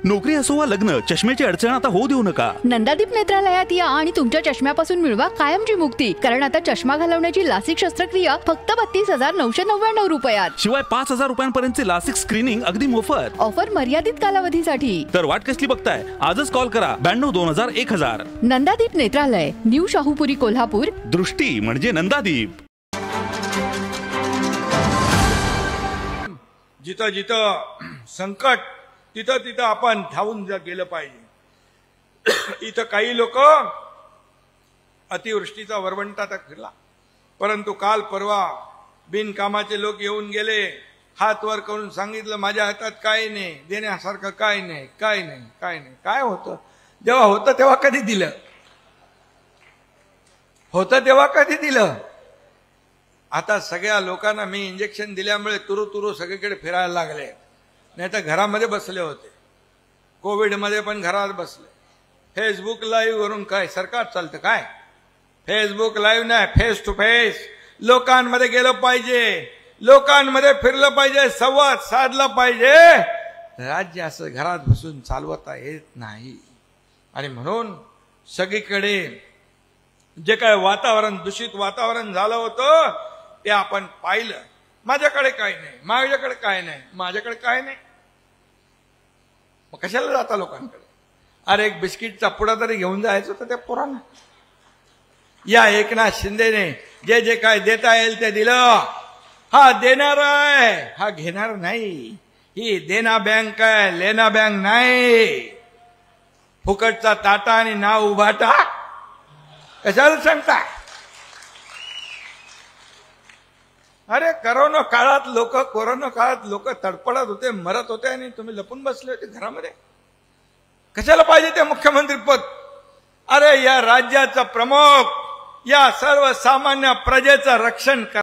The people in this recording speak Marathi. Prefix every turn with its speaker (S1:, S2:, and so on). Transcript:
S1: नोकरी असो वा लग्न, चष्म्याची अडचण आता होऊ देऊ नका.
S2: नंदादीप नेत्रालयात या आणि तुमच्या चष्म्यापासून मिळवा कायमची मुक्ती. कारण आता चष्मा घालवण्याची लासिक शस्त्रक्रिया फक्त 32,999 रुपयात.
S1: शिवाय 5,000 रुपयांपर्यंतचे लासिक स्क्रीनिंग अगदी मोफत.
S2: ऑफर मर्यादित कालावधीसाठी.
S1: तर वाट कसली बघताय, आजच कॉल करा 92-2000-1000.
S2: नंदादीप नेत्रालय, न्यू शाहूपुरी, कोल्हापूर.
S1: दृष्टी म्हणजे नंदादीप.
S3: जिथं जिथं संकट तिथं तिथं आपण धावून गेलं पाहिजे. इथं काही लोक अतिवृष्टीचा वरवंटा फिरला, परंतु काल परवा बिनकामाचे लोक येऊन गेले, हात वर करून सांगितलं माझ्या हातात काय नाही, देण्यासारखं काय नाही, काय नाही, काय नाही. काय होतं जेव्हा होतं तेव्हा कधी दिलं, होतं तेव्हा कधी दिलं. आता सगळ्या लोकांना मी इंजेक्शन दिल्यामुळे तुरु तुरु सगळीकडे फिरायला लागले, नाही तर घरामध्ये बसले होते. कोविडमध्ये पण घरात बसले. फेसबुक लाईव्ह वरून काय सरकार चालतं काय? फेसबुक लाईव्ह नाही, फेस टू फेस लोकांमध्ये गेलं पाहिजे, लोकांमध्ये फिरलं पाहिजे, संवाद साधला पाहिजे. राज्य असं घरात बसून चालवता येत नाही. आणि म्हणून सगळीकडे जे काय वातावरण, दूषित वातावरण झालं होतं ते आपण पाहिलं. माझ्याकडे काय नाही, माझ्याकडे काय नाही, माझ्याकडे काय नाही. मग कशाला जाता लोकांकडे? अरे एक बिस्किटचा पुडा तरी घेऊन जायचं तर त्या पोरांना. या एकनाथ शिंदेने जे जे काय देता येईल ते दिलं. हा देणार आहे, हा घेणार नाही. ही देना बँक आहे, लेना बँक नाही. फुकटचा ताटा आणि नाव उभाटा कशाला सांगताय? अरे कोरोना काळात लोक तडपडत होते, मरत होते आणि तुम्ही लपून बसले होते घरामध्ये. कशाला पाहिजे ते मुख्यमंत्री पद? अरे या राज्याचा प्रमुख या सर्वसामान्य प्रजेचं रक्षण